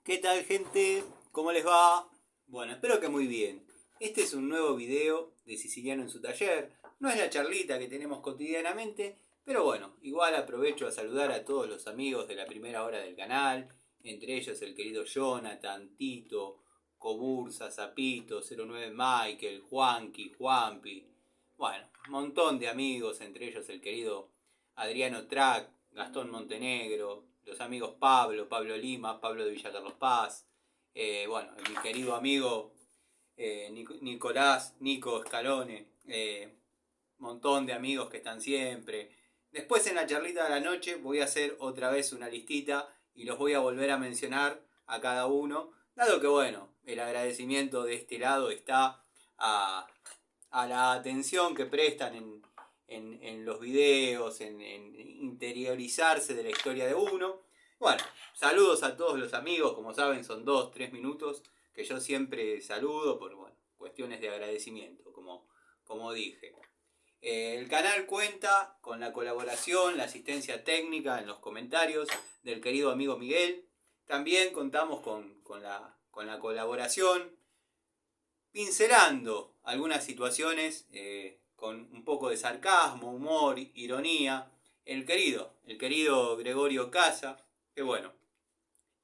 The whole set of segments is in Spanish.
¿Qué tal, gente? ¿Cómo les va? Bueno, espero que muy bien. Este es un nuevo video de Siciliano en su taller. No es la charlita que tenemos cotidianamente, pero bueno, igual aprovecho a saludar a todos los amigos de la primera hora del canal, entre ellos el querido Jonathan, Tito, Cobursa, Zapito, 09 Michael, Juanqui, Juanpi. Bueno, un montón de amigos, entre ellos el querido Adriano Track, Gastón Montenegro, los amigos Pablo Lima, Pablo de Villa Carlos Paz, bueno, mi querido amigo Nicolás, Nico Scalone, montón de amigos que están siempre. Después en la charlita de la noche voy a hacer otra vez una listita y los voy a volver a mencionar a cada uno, dado que bueno, el agradecimiento de este lado está a la atención que prestan en los videos, en interiorizarse de la historia de uno. Bueno, saludos a todos los amigos, como saben son 2-3 minutos que yo siempre saludo por bueno, cuestiones de agradecimiento, como dije. El canal cuenta con la colaboración, la asistencia técnica en los comentarios del querido amigo Miguel. También contamos con la colaboración, pincelando algunas situaciones con un poco de sarcasmo, humor, ironía. El querido Gregorio Casa, que bueno,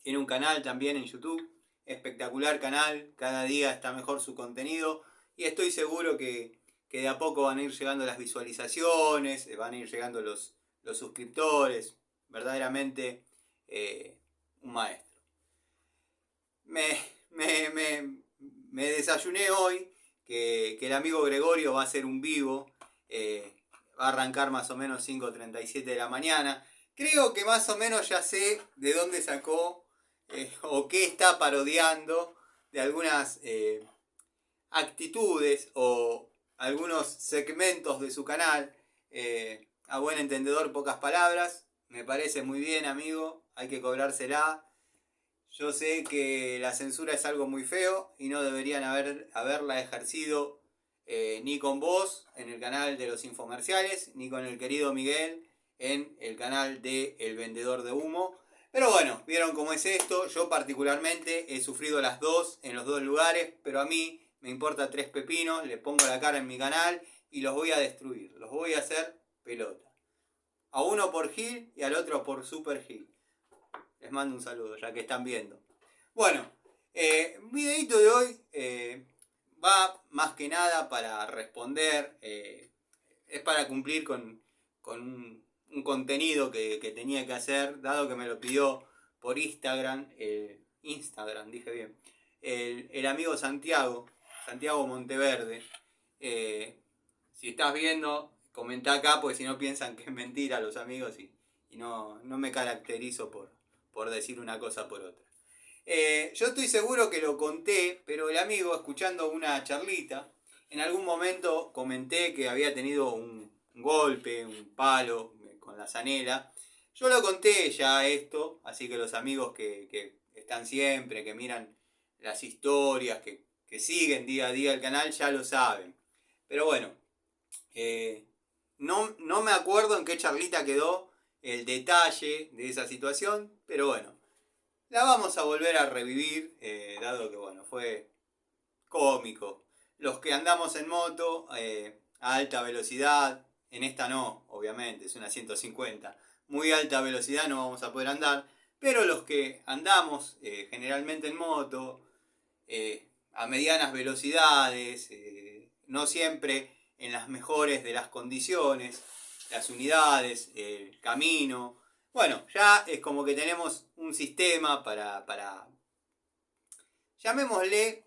tiene un canal también en YouTube, espectacular canal, cada día está mejor su contenido y estoy seguro que de a poco van a ir llegando las visualizaciones, van a ir llegando los suscriptores, verdaderamente un maestro. Me desayuné hoy que el amigo Gregorio va a hacer un vivo, va a arrancar más o menos 5:37 de la mañana. Creo que más o menos ya sé de dónde sacó o qué está parodiando de algunas actitudes o algunos segmentos de su canal. A buen entendedor, pocas palabras. Me parece muy bien, amigo. Hay que cobrársela. Yo sé que la censura es algo muy feo y no deberían haberla ejercido ni con vos en el canal de los infomerciales, ni con el querido Miguel en el canal de El Vendedor de Humo. Pero bueno, vieron cómo es esto. Yo particularmente he sufrido las dos en los dos lugares, pero a mí me importa 3 pepinos, le pongo la cara en mi canal y los voy a destruir. Los voy a hacer pelota. A uno por Gil y al otro por Super Gil. Les mando un saludo, ya que están viendo. Bueno, un videito de hoy va más que nada para responder, es para cumplir con un contenido que tenía que hacer, dado que me lo pidió por Instagram, dije bien, el amigo Santiago Monteverde. Si estás viendo, comenta acá, porque si no piensan que es mentira los amigos y no me caracterizo por decir una cosa por otra. Yo estoy seguro que lo conté, pero el amigo, escuchando una charlita, en algún momento comenté que había tenido un golpe, un palo con la zanela. Yo lo conté ya esto, así que los amigos que están siempre, que miran las historias, que siguen día a día el canal, ya lo saben. Pero bueno, no me acuerdo en qué charlita quedó el detalle de esa situación, pero bueno, la vamos a volver a revivir, dado que bueno, fue cómico. Los que andamos en moto a alta velocidad, en esta no, obviamente, es una 150, muy alta velocidad no vamos a poder andar, pero los que andamos generalmente en moto, a medianas velocidades, no siempre en las mejores de las condiciones, las unidades, el camino. Bueno, ya es como que tenemos un sistema para llamémosle,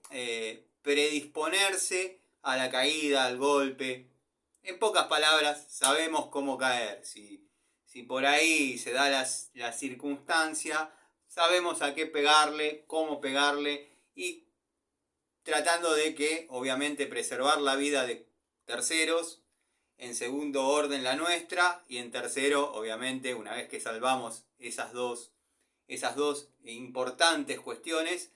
predisponerse a la caída, al golpe. En pocas palabras, sabemos cómo caer. Si por ahí se da la circunstancia, sabemos a qué pegarle, cómo pegarle y tratando de que, obviamente, preservar la vida de terceros, en segundo orden la nuestra y en tercero, obviamente, una vez que salvamos esas dos importantes cuestiones,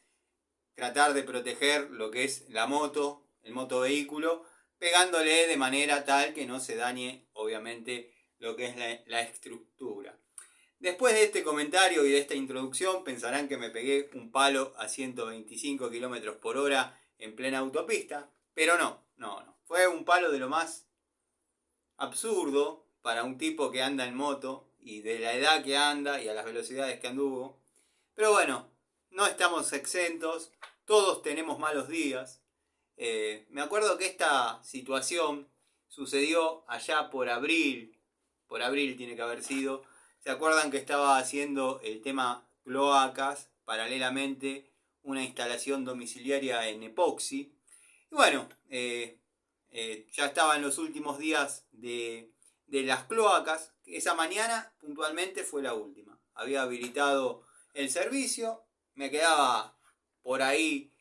tratar de proteger lo que es la moto, el motovehículo, pegándole de manera tal que no se dañe, obviamente, lo que es la estructura. Después de este comentario y de esta introducción pensarán que me pegué un palo a 125 km por hora en plena autopista, pero no. Fue un palo de lo más absurdo para un tipo que anda en moto y de la edad que anda y a las velocidades que anduvo. Pero bueno, no estamos exentos, todos tenemos malos días. Me acuerdo que esta situación sucedió allá por abril tiene que haber sido. ¿Se acuerdan que estaba haciendo el tema cloacas, paralelamente una instalación domiciliaria en epoxi? Y bueno, ya estaba en los últimos días de las cloacas. Esa mañana puntualmente fue la última. Había habilitado el servicio, me quedaba por ahí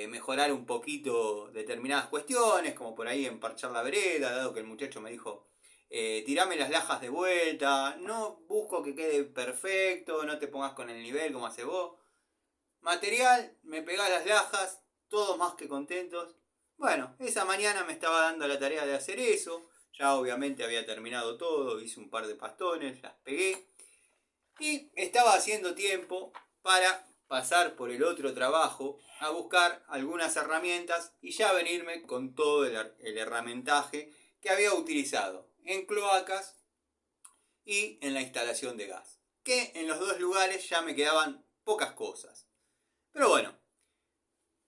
mejorar un poquito determinadas cuestiones, como por ahí emparchar la vereda, dado que el muchacho me dijo, tirame las lajas de vuelta, no busco que quede perfecto, no te pongas con el nivel como hace vos. Material, me pegás las lajas, todos más que contentos. Bueno, esa mañana me estaba dando la tarea de hacer eso, ya obviamente había terminado todo, hice un par de pastones, las pegué y estaba haciendo tiempo para pasar por el otro trabajo a buscar algunas herramientas y ya venirme con todo el herramientaje que había utilizado en cloacas y en la instalación de gas. Que en los dos lugares ya me quedaban pocas cosas. Pero bueno,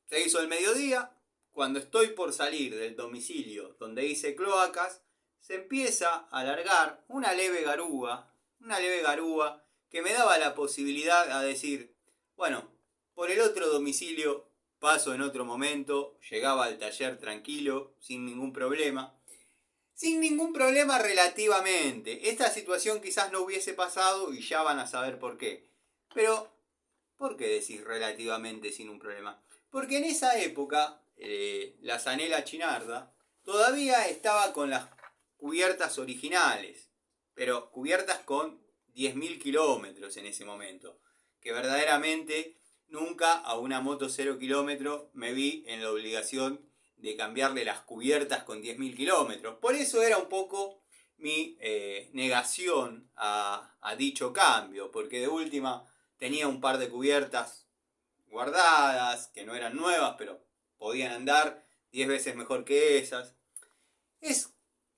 se hizo el mediodía. Cuando estoy por salir del domicilio donde hice cloacas, se empieza a alargar una leve garúa que me daba la posibilidad a decir, bueno, por el otro domicilio paso en otro momento, llegaba al taller tranquilo, sin ningún problema. Sin ningún problema relativamente. Esta situación quizás no hubiese pasado y ya van a saber por qué. Pero, ¿por qué decís relativamente sin un problema? Porque en esa época, la Zanela Chinarda todavía estaba con las cubiertas originales, pero cubiertas con 10.000 kilómetros en ese momento. Que verdaderamente nunca a una moto 0 kilómetro me vi en la obligación de cambiarle las cubiertas con 10.000 kilómetros. Por eso era un poco mi negación a dicho cambio, porque de última tenía un par de cubiertas guardadas, que no eran nuevas, pero podían andar 10 veces mejor que esas. Es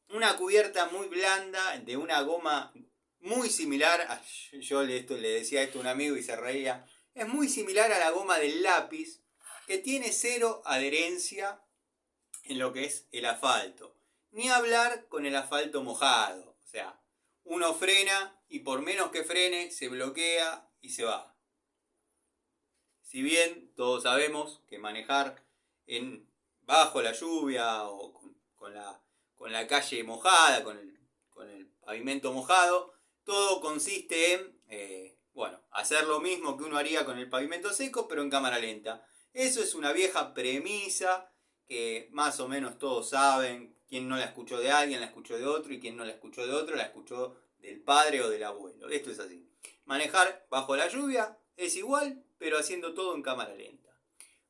una cubierta muy blanda, de una goma muy similar, yo le decía esto a un amigo y se reía, es muy similar a la goma del lápiz, que tiene cero adherencia en lo que es el asfalto. Ni hablar con el asfalto mojado. O sea, uno frena y por menos que frene se bloquea y se va. Si bien todos sabemos que manejar bajo la lluvia o con la calle mojada, con el pavimento mojado, todo consiste en hacer lo mismo que uno haría con el pavimento seco, pero en cámara lenta. Eso es una vieja premisa que más o menos todos saben. Quien no la escuchó de alguien, la escuchó de otro, y quien no la escuchó de otro, la escuchó del padre o del abuelo. Esto es así. Manejar bajo la lluvia es igual, pero haciendo todo en cámara lenta.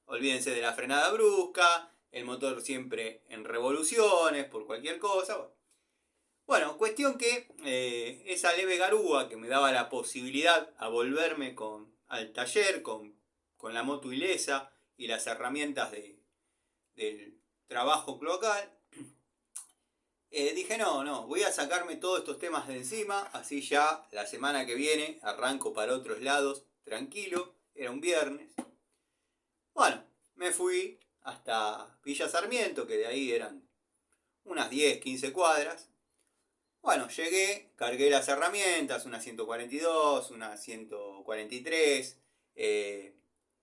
Olvídense de la frenada brusca, el motor siempre en revoluciones por cualquier cosa. Bueno, cuestión que esa leve garúa que me daba la posibilidad a volverme al taller con la moto ilesa y las herramientas del trabajo cloacal, dije no, voy a sacarme todos estos temas de encima, así ya la semana que viene arranco para otros lados tranquilo. Era un viernes. Bueno, me fui hasta Villa Sarmiento, que de ahí eran unas 10, 15 cuadras. Bueno, llegué, cargué las herramientas, una 142, una 143,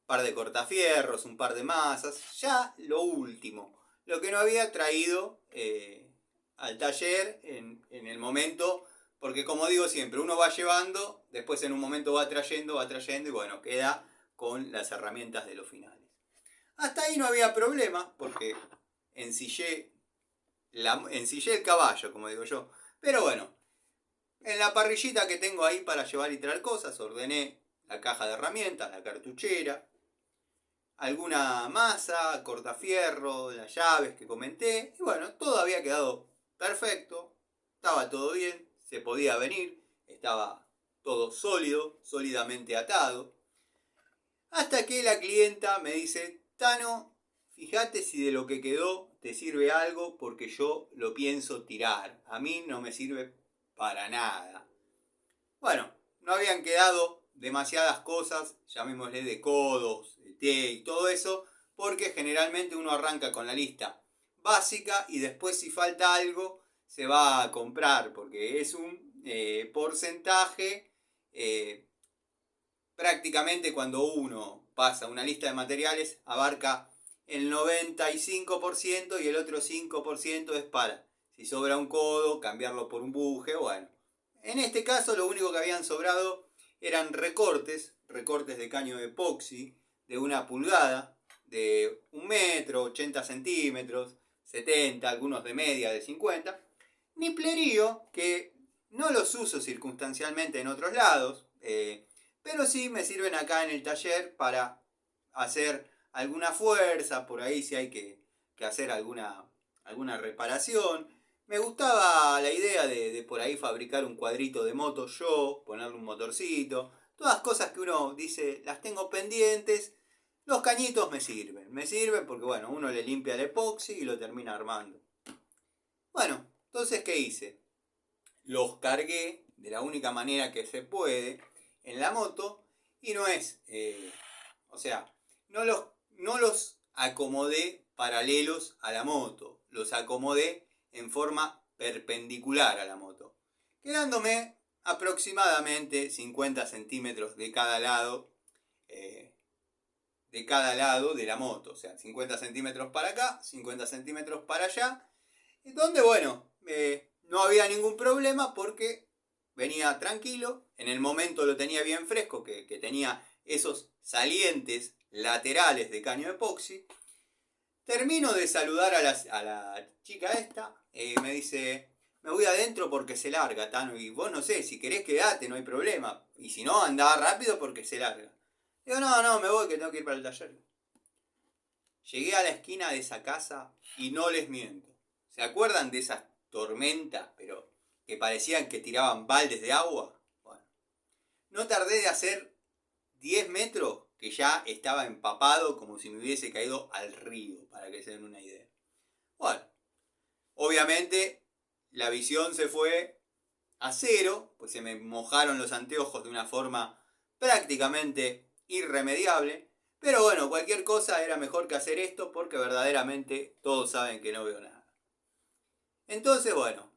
par de cortafierros, un par de masas, ya lo último. Lo que no había traído al taller en el momento, porque como digo siempre, uno va llevando, después en un momento va trayendo y bueno, queda con las herramientas de los finales. Hasta ahí no había problema, porque ensillé el caballo, como digo yo. Pero bueno, en la parrillita que tengo ahí para llevar y traer cosas, ordené la caja de herramientas, la cartuchera, alguna masa, cortafierro, las llaves que comenté. Y bueno, todo había quedado perfecto, estaba todo bien, se podía venir, estaba todo sólido, sólidamente atado. Hasta que la clienta me dice, Tano, fíjate si de lo que quedó te sirve algo porque yo lo pienso tirar. A mí no me sirve para nada. Bueno, no habían quedado demasiadas cosas, llamémosle de codos, de té y todo eso, porque generalmente uno arranca con la lista básica y después si falta algo se va a comprar, porque es un porcentaje. Prácticamente cuando uno pasa una lista de materiales abarca el 95% y el otro 5% es para, si sobra un codo, cambiarlo por un buje, bueno. En este caso lo único que habían sobrado eran recortes de caño de epoxi de 1 pulgada, de 1 metro, 80 centímetros, 70, algunos de media de 50. Niplerío, que no los uso circunstancialmente en otros lados, pero sí me sirven acá en el taller para hacer alguna fuerza, por ahí si hay que hacer alguna reparación. Me gustaba la idea de por ahí fabricar un cuadrito de moto yo, ponerle un motorcito, todas cosas que uno dice, las tengo pendientes. Los cañitos me sirven porque bueno, uno le limpia el epoxi y lo termina armando. Bueno, entonces ¿qué hice? Los cargué de la única manera que se puede en la moto y no es, o sea, no los acomodé paralelos a la moto, los acomodé en forma perpendicular a la moto, quedándome aproximadamente 50 centímetros de cada lado de la moto, o sea, 50 centímetros para acá, 50 centímetros para allá, donde bueno, no había ningún problema porque venía tranquilo, en el momento lo tenía bien fresco, que tenía esos salientes laterales de caño epoxi. Termino de saludar a la chica esta, me dice, me voy adentro porque se larga, Tano, y vos no sé, si querés quedate, no hay problema, y si no, andá rápido porque se larga. Digo, no, me voy que tengo que ir para el taller. Llegué a la esquina de esa casa y no les miento. ¿Se acuerdan de esas tormentas, pero que parecían que tiraban baldes de agua? Bueno, no tardé de hacer 10 metros que ya estaba empapado como si me hubiese caído al río, para que se den una idea. Bueno, obviamente la visión se fue a cero, pues se me mojaron los anteojos de una forma prácticamente irremediable. Pero bueno, cualquier cosa era mejor que hacer esto porque verdaderamente todos saben que no veo nada. Entonces, bueno,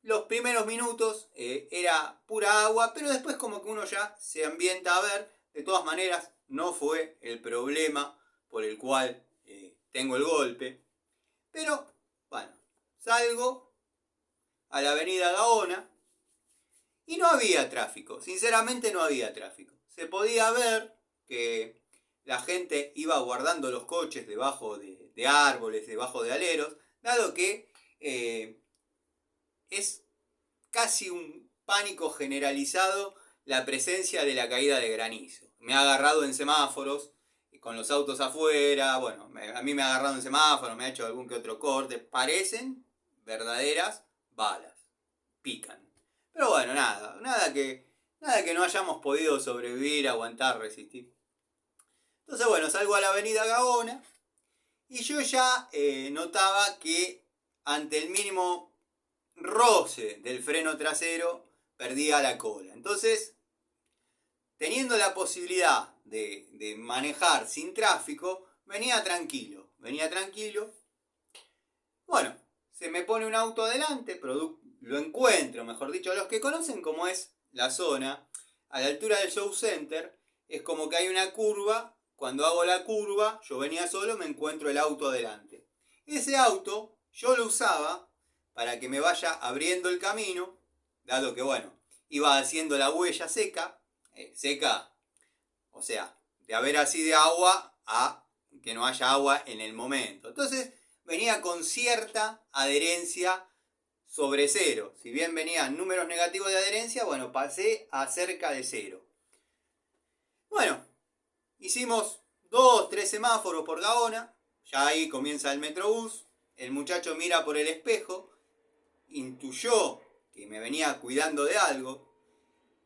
los primeros minutos era pura agua, pero después como que uno ya se ambienta a ver. De todas maneras, no fue el problema por el cual tengo el golpe. Pero, bueno, salgo a la avenida Gaona y no había tráfico. Sinceramente no había tráfico. Se podía ver que la gente iba guardando los coches debajo de árboles, debajo de aleros, dado que es casi un pánico generalizado la presencia de la caída de granizo. Me ha agarrado en semáforos, con los autos afuera, bueno, a mí me ha agarrado en semáforos, me ha hecho algún que otro corte, parecen verdaderas balas, pican. Pero bueno, nada que no hayamos podido sobrevivir, aguantar, resistir. Entonces bueno, salgo a la avenida Gaona y yo ya notaba que ante el mínimo roce del freno trasero perdía la cola. Entonces, teniendo la posibilidad de manejar sin tráfico, venía tranquilo. Bueno, se me pone un auto adelante, lo encuentro, mejor dicho, los que conocen cómo es la zona, a la altura del show center, es como que hay una curva. Cuando hago la curva, yo venía solo, me encuentro el auto adelante. Ese auto yo lo usaba para que me vaya abriendo el camino, dado que, bueno, iba haciendo la huella seca, o sea, de haber así de agua a que no haya agua en el momento. Entonces, venía con cierta adherencia sobre cero. Si bien venían números negativos de adherencia, bueno, pasé a cerca de cero. Bueno, hicimos 2-3 semáforos por Gaona, ya ahí comienza el Metrobús, el muchacho mira por el espejo, intuyó que me venía cuidando de algo.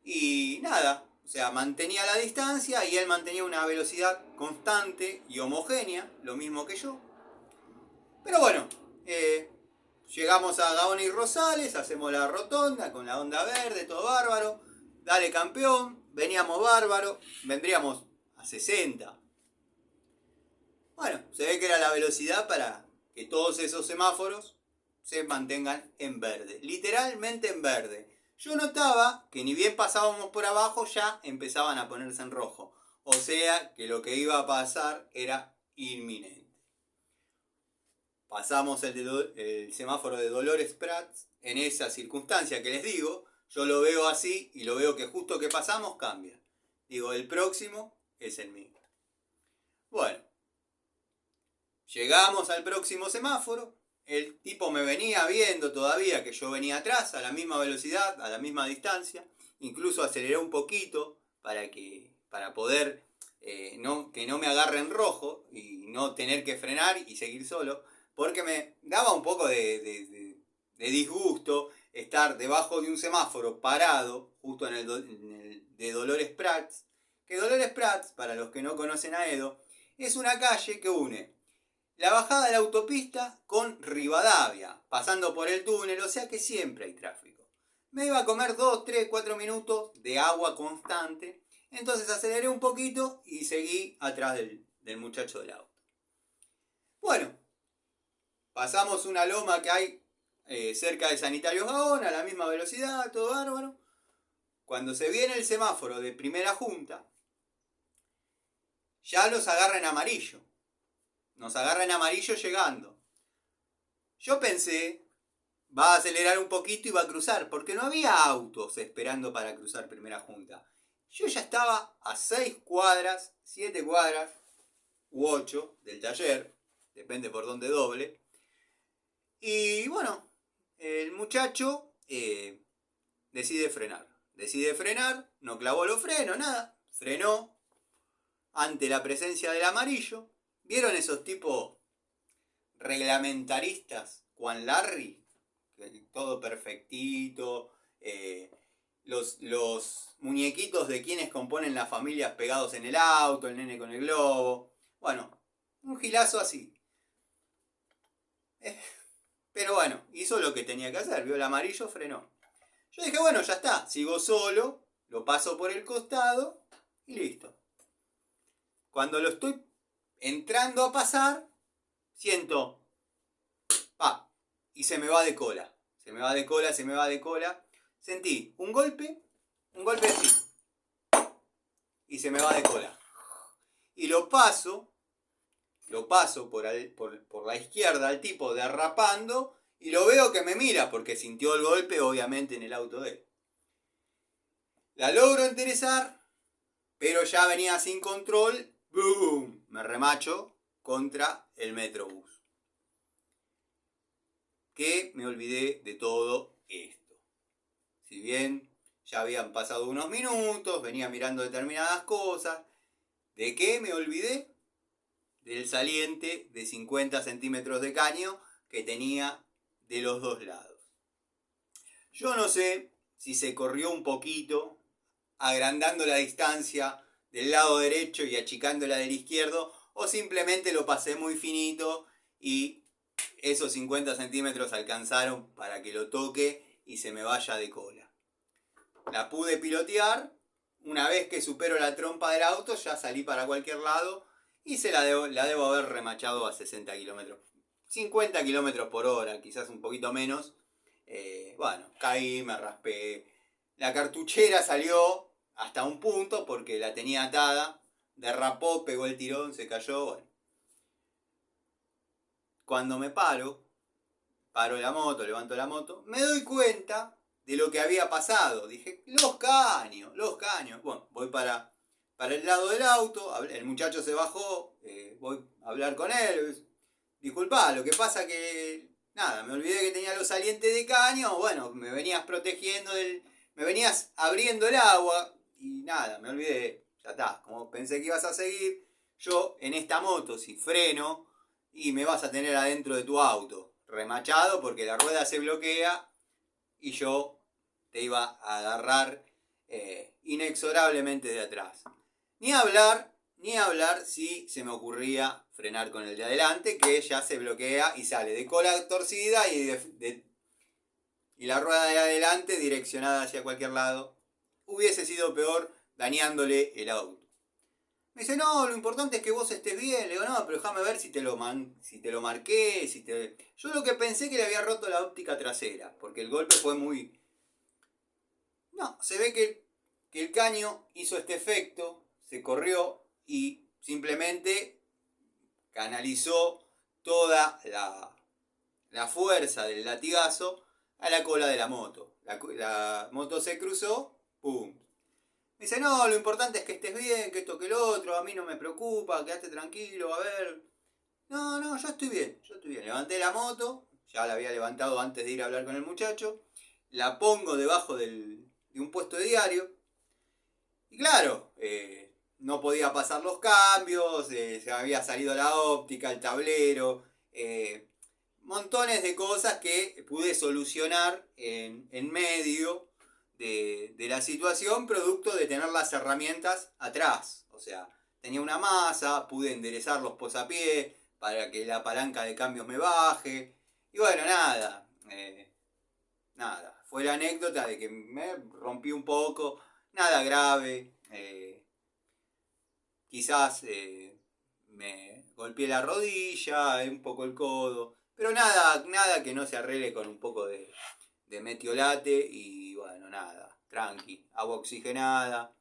Y nada, o sea, mantenía la distancia y él mantenía una velocidad constante y homogénea, lo mismo que yo. Pero bueno, llegamos a Gaona y Rosales, hacemos la rotonda con la onda verde, todo bárbaro. Dale campeón, veníamos bárbaro, vendríamos a 60. Bueno, se ve que era la velocidad para que todos esos semáforos se mantengan en verde, literalmente en verde. Yo notaba que ni bien pasábamos por abajo ya empezaban a ponerse en rojo. O sea que lo que iba a pasar era inminente. Pasamos el semáforo de Dolores Prats en esa circunstancia que les digo. Yo lo veo así y lo veo que justo que pasamos cambia. Digo, el próximo es el mío. Bueno, llegamos al próximo semáforo. El tipo me venía viendo todavía que yo venía atrás a la misma velocidad, a la misma distancia. Incluso aceleré un poquito para poder que no me agarre en rojo y no tener que frenar y seguir solo. Porque me daba un poco de disgusto estar debajo de un semáforo parado justo en el de Dolores Prats. Que Dolores Prats, para los que no conocen a Edo, es una calle que une la bajada de la autopista con Rivadavia, pasando por el túnel, o sea que siempre hay tráfico. Me iba a comer 2, 3, 4 minutos de agua constante, entonces aceleré un poquito y seguí atrás del muchacho del auto. Bueno, pasamos una loma que hay cerca de Sanitarios Gaona, a la misma velocidad, todo bárbaro. Cuando se viene el semáforo de primera junta, ya los agarra en amarillo. Nos agarra en amarillo llegando. Yo pensé, va a acelerar un poquito y va a cruzar, porque no había autos esperando para cruzar primera junta. Yo ya estaba a 6 cuadras, 7 cuadras, u 8 del taller, depende por dónde doble. Y bueno, el muchacho decide frenar. Decide frenar, no clavó los frenos, nada. Frenó ante la presencia del amarillo. ¿Vieron esos tipos reglamentaristas? Juan Larry, todo perfectito. Los muñequitos de quienes componen las familias pegados en el auto, el nene con el globo. Bueno, un gilazo así. Pero bueno, hizo lo que tenía que hacer. Vio el amarillo, frenó. Yo dije, bueno, ya está. Sigo solo, lo paso por el costado y listo. Cuando lo estoy entrando a pasar, siento, y se me va de cola. Se me va de cola. Sentí un golpe así. Y se me va de cola. Y lo paso por la izquierda al tipo derrapando y lo veo que me mira porque sintió el golpe obviamente en el auto de él. La logro enderezar, pero ya venía sin control. ¡Boom! Me remacho contra el Metrobús. Que me olvidé de todo esto. Si bien ya habían pasado unos minutos, venía mirando determinadas cosas. ¿De qué me olvidé? Del saliente de 50 centímetros de caño que tenía de los dos lados. Yo no sé si se corrió un poquito, agrandando la distancia del lado derecho y achicando la del izquierdo, o simplemente lo pasé muy finito y esos 50 centímetros alcanzaron para que lo toque y se me vaya de cola. La pude pilotear, una vez que supero la trompa del auto ya salí para cualquier lado y la debo haber remachado a 60 kilómetros. 50 kilómetros por hora, quizás un poquito menos. Bueno, caí, me raspé. La cartuchera salió hasta un punto porque la tenía atada. Derrapó, pegó el tirón, se cayó. Bueno. Cuando me paro la moto, levanto la moto, me doy cuenta de lo que había pasado. Dije, los caños. Bueno, voy para el lado del auto, el muchacho se bajó, voy a hablar con él. Disculpa, lo que pasa que, nada, me olvidé que tenía los salientes de caño, bueno, me venías protegiendo me venías abriendo el agua, y nada, me olvidé, ya está, como pensé que ibas a seguir, yo en esta moto, si freno, y me vas a tener adentro de tu auto, remachado porque la rueda se bloquea, y yo te iba a agarrar inexorablemente de atrás. Ni hablar si se me ocurría frenar con el de adelante, que ya se bloquea y sale de cola torcida y la rueda de adelante direccionada hacia cualquier lado. Hubiese sido peor dañándole el auto. Me dice, no, lo importante es que vos estés bien. Le digo, no, pero déjame ver si te lo marqué. Yo lo que pensé que le había roto la óptica trasera, porque el golpe fue muy... No, se ve que el caño hizo este efecto, se corrió y simplemente canalizó toda la fuerza del latigazo a la cola de la moto. La moto se cruzó, ¡pum! Me dice, no, lo importante es que estés bien, que esto que el otro, a mí no me preocupa, quédate tranquilo, a ver. No, yo estoy bien. Levanté la moto, ya la había levantado antes de ir a hablar con el muchacho, la pongo debajo de un puesto de diario, y claro, no podía pasar los cambios, se había salido la óptica, el tablero, montones de cosas que pude solucionar en medio de la situación, producto de tener las herramientas atrás. O sea, tenía una masa, pude enderezar los posapiés para que la palanca de cambios me baje. Y bueno, nada. Fue la anécdota de que me rompí un poco. Nada grave. Quizás me golpeé la rodilla, un poco el codo. Pero nada que no se arregle con un poco de metiolate y bueno, nada, tranqui, agua oxigenada.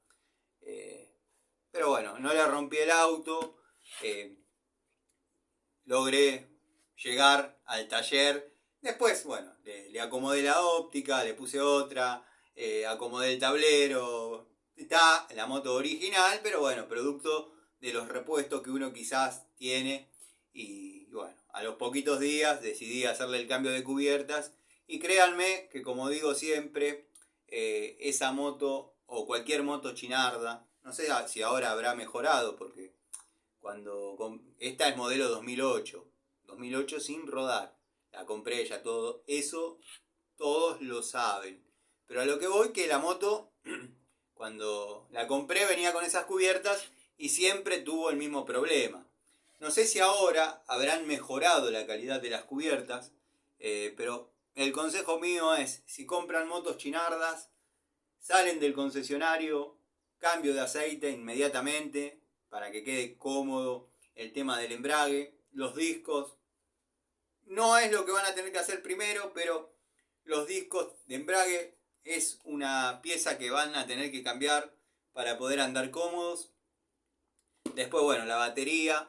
Pero bueno, no le rompí el auto. Logré llegar al taller. Después, bueno, le acomodé la óptica, le puse otra, acomodé el tablero. Está la moto original, pero bueno, producto de los repuestos que uno quizás tiene. Y bueno, a los poquitos días decidí hacerle el cambio de cubiertas. Y créanme que, como digo siempre, esa moto o cualquier moto chinarda, no sé si ahora habrá mejorado, porque esta es modelo 2008 sin rodar, la compré ya todo, eso todos lo saben. Pero a lo que voy, que la moto, cuando la compré venía con esas cubiertas y siempre tuvo el mismo problema. No sé si ahora habrán mejorado la calidad de las cubiertas, pero el consejo mío es, si compran motos chinardas, salen del concesionario, cambio de aceite inmediatamente para que quede cómodo el tema del embrague. Los discos no es lo que van a tener que hacer primero, pero los discos de embrague es una pieza que van a tener que cambiar para poder andar cómodos. Después, bueno, la batería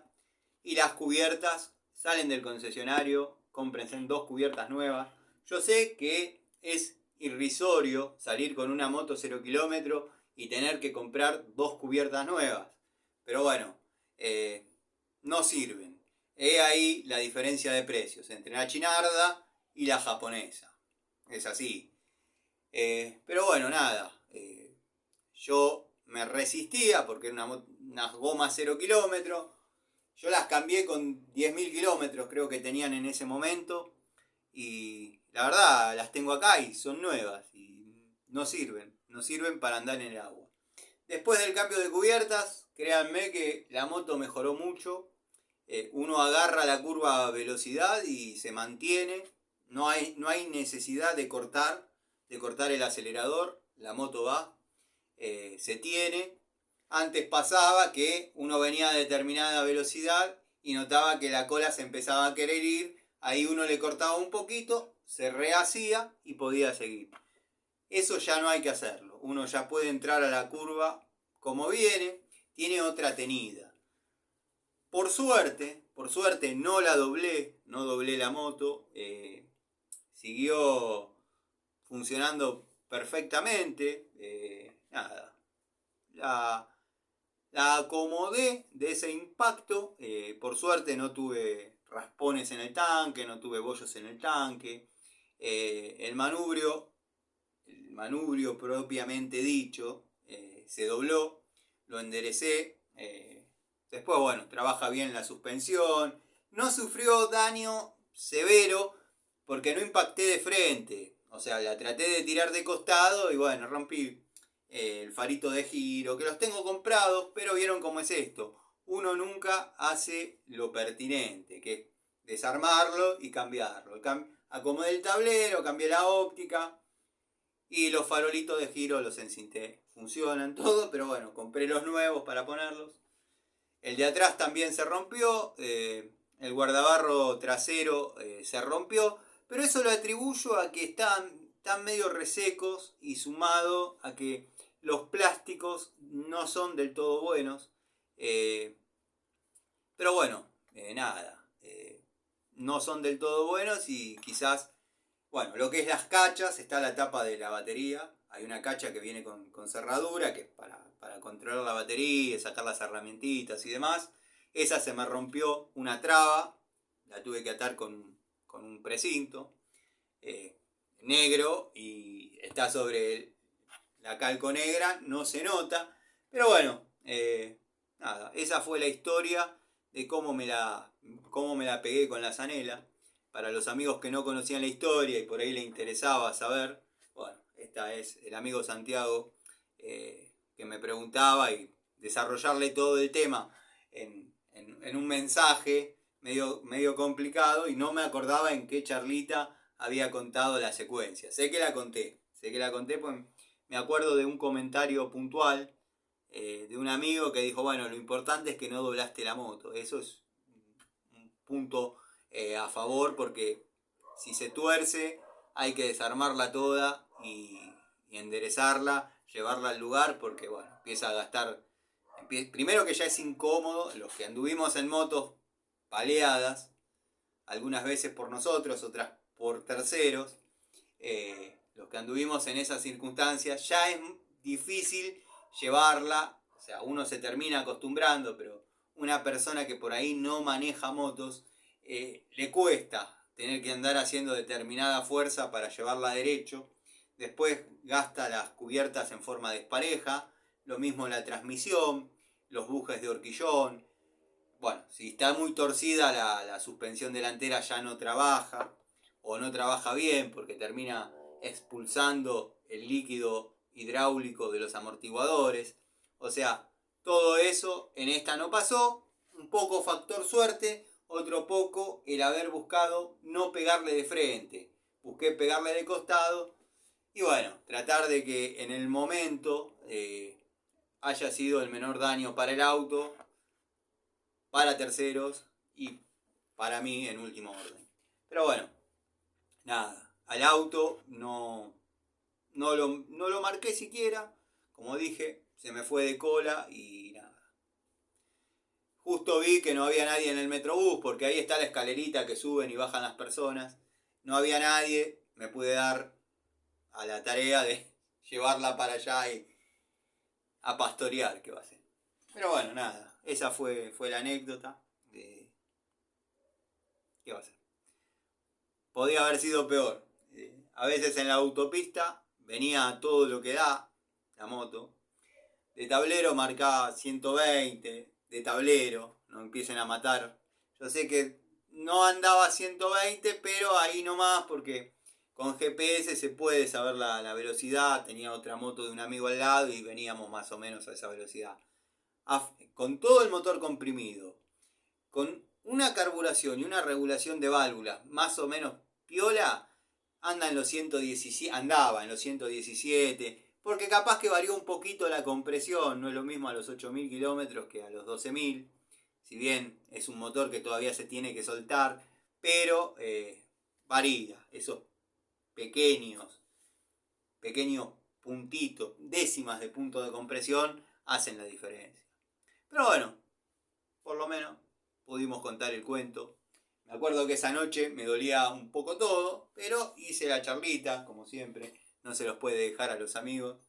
y las cubiertas salen del concesionario, cómprense 2 cubiertas nuevas. Yo sé que es irrisorio salir con una moto 0 kilómetros y tener que comprar 2 cubiertas nuevas. Pero bueno, no sirven. He ahí la diferencia de precios entre la chinarda y la japonesa. Es así. Pero bueno, nada. Yo me resistía porque era una goma 0 kilómetros. Yo las cambié con 10.000 kilómetros, creo que tenían en ese momento. Y la verdad, las tengo acá y son nuevas. Y no sirven para andar en el agua. Después del cambio de cubiertas, créanme que la moto mejoró mucho. Uno agarra la curva a velocidad y se mantiene. No hay necesidad de cortar el acelerador. La moto va, se tiene. Antes pasaba que uno venía a determinada velocidad y notaba que la cola se empezaba a querer ir. Ahí uno le cortaba un poquito, se rehacía y podía seguir. Eso ya no hay que hacerlo. Uno ya puede entrar a la curva como viene. Tiene otra tenida. Por suerte no la doblé. No doblé la moto. Siguió funcionando perfectamente. Nada. La acomodé de ese impacto. Por suerte no tuve raspones en el tanque, no tuve bollos en el tanque. El manubrio propiamente dicho, se dobló, lo enderecé. Después, bueno, trabaja bien la suspensión. No sufrió daño severo porque no impacté de frente. O sea, la traté de tirar de costado y bueno, rompí el farito de giro, que los tengo comprados, pero vieron cómo es esto. Uno nunca hace lo pertinente, que es desarmarlo y cambiarlo. Acomodé el tablero, cambié la óptica y los farolitos de giro los encinté. Funcionan todo, pero bueno, compré los nuevos para ponerlos. El de atrás también se rompió, el guardabarro trasero se rompió, pero eso lo atribuyo a que están medio resecos y sumado a que los plásticos no son del todo buenos. Pero bueno, nada, no son del todo buenos y quizás, bueno, lo que es las cachas, está la tapa de la batería. Hay una cacha que viene con cerradura, que es para controlar la batería, sacar las herramientitas y demás. Esa se me rompió una traba, la tuve que atar con un precinto negro y está sobre la calco negra, no se nota. Pero bueno, nada, esa fue la historia de cómo me la pegué con la zanela. Para los amigos que no conocían la historia y por ahí les interesaba saber, bueno, esta es el amigo Santiago que me preguntaba y desarrollarle todo el tema en un mensaje medio complicado y no me acordaba en qué charlita había contado la secuencia. Sé que la conté pues me acuerdo de un comentario puntual de un amigo que dijo, bueno, lo importante es que no doblaste la moto. Eso es un punto a favor porque si se tuerce hay que desarmarla toda y enderezarla, llevarla al lugar porque bueno, empieza a gastar. Primero que ya es incómodo, los que anduvimos en motos paleadas, algunas veces por nosotros, otras por terceros, los que anduvimos en esas circunstancias, ya es difícil llevarla, o sea, uno se termina acostumbrando, pero una persona que por ahí no maneja motos, le cuesta tener que andar haciendo determinada fuerza para llevarla derecho. Después gasta las cubiertas en forma despareja, lo mismo la transmisión, los bujes de horquillón. Bueno, si está muy torcida la suspensión delantera ya no trabaja o no trabaja bien porque termina expulsando el líquido hidráulico de los amortiguadores. O sea, todo eso en esta no pasó. Un poco factor suerte, otro poco el haber buscado no pegarle de frente. Busqué pegarle de costado y bueno, tratar de que en el momento haya sido el menor daño para el auto, para terceros y para mí en último orden. Pero bueno, nada, al auto no lo marqué siquiera, como dije, se me fue de cola y nada. Justo vi que no había nadie en el Metrobús, porque ahí está la escalerita que suben y bajan las personas. No había nadie, me pude dar a la tarea de llevarla para allá y a pastorear, que va a ser. Pero bueno, nada, esa fue la anécdota de... ¿Qué va a ser? Podía haber sido peor. A veces en la autopista venía todo lo que da la moto. De tablero marcaba 120, de tablero, no empiecen a matar. Yo sé que no andaba a 120, pero ahí nomás porque con GPS se puede saber la velocidad. Tenía otra moto de un amigo al lado y veníamos más o menos a esa velocidad. Con todo el motor comprimido, con una carburación y una regulación de válvulas más o menos piola, andaba en los 117, porque capaz que varió un poquito la compresión, no es lo mismo a los 8.000 kilómetros que a los 12.000, si bien es un motor que todavía se tiene que soltar, pero varía, esos pequeños puntitos, décimas de punto de compresión, hacen la diferencia. Pero bueno, por lo menos pudimos contar el cuento. Me acuerdo que esa noche me dolía un poco todo, pero hice la charlita, como siempre, no se los puede dejar a los amigos.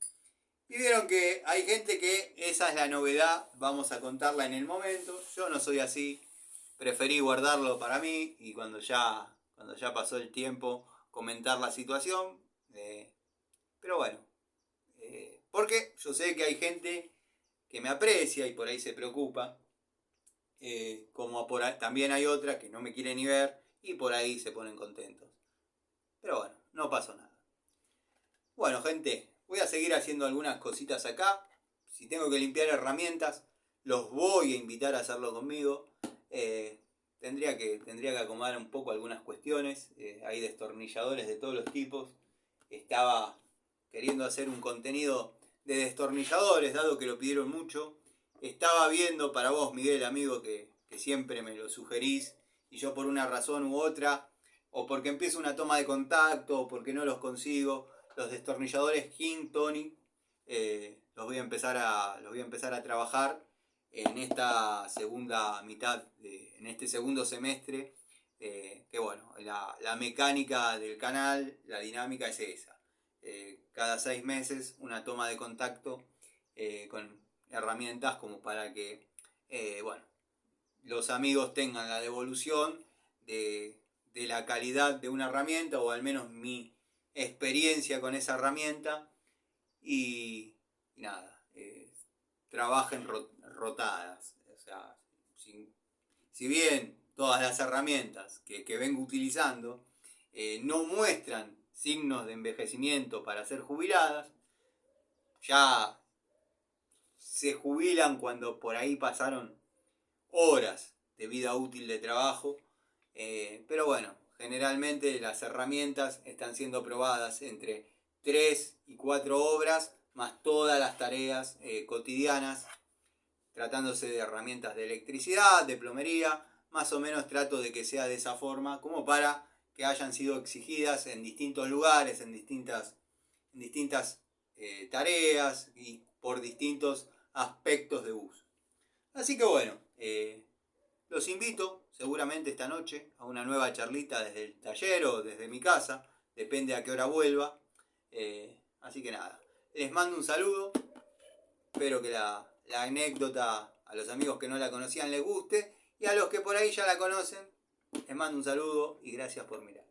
Y vieron que hay gente que esa es la novedad, vamos a contarla en el momento. Yo no soy así, preferí guardarlo para mí y cuando ya pasó el tiempo comentar la situación. Pero bueno, porque yo sé que hay gente que me aprecia y por ahí se preocupa. Como por ahí, también hay otra que no me quiere ni ver y por ahí se ponen contentos. Pero bueno, no pasó nada. comenté, voy a seguir haciendo algunas cositas acá. Si tengo que limpiar herramientas, los voy a invitar a hacerlo conmigo. Tendría que acomodar un poco algunas cuestiones. Hay destornilladores de todos los tipos. Estaba queriendo hacer un contenido de destornilladores, dado que lo pidieron mucho. Estaba viendo para vos, Miguel, amigo, que siempre me lo sugerís, y yo por una razón u otra, o porque empiezo una toma de contacto, o porque no los consigo, los destornilladores King Tony, los voy a empezar a trabajar en esta segunda mitad, en este segundo semestre, que bueno, la mecánica del canal, la dinámica es esa. Cada 6 meses una toma de contacto con herramientas como para que, bueno, los amigos tengan la devolución de la calidad de una herramienta, o al menos mi experiencia con esa herramienta, y nada, trabajen rotadas. O sea, si bien todas las herramientas que vengo utilizando no muestran signos de envejecimiento para ser jubiladas, ya se jubilan cuando por ahí pasaron horas de vida útil de trabajo, pero bueno, generalmente las herramientas están siendo probadas entre 3 y 4 obras, más todas las tareas cotidianas, tratándose de herramientas de electricidad, de plomería. Más o menos trato de que sea de esa forma, como para que hayan sido exigidas en distintos lugares, en distintas tareas y por distintos aspectos de uso. Así que bueno, los invito seguramente esta noche a una nueva charlita desde el taller o desde mi casa, depende a qué hora vuelva. Así que nada, les mando un saludo, espero que la anécdota a los amigos que no la conocían les guste, y a los que por ahí ya la conocen, les mando un saludo y gracias por mirar.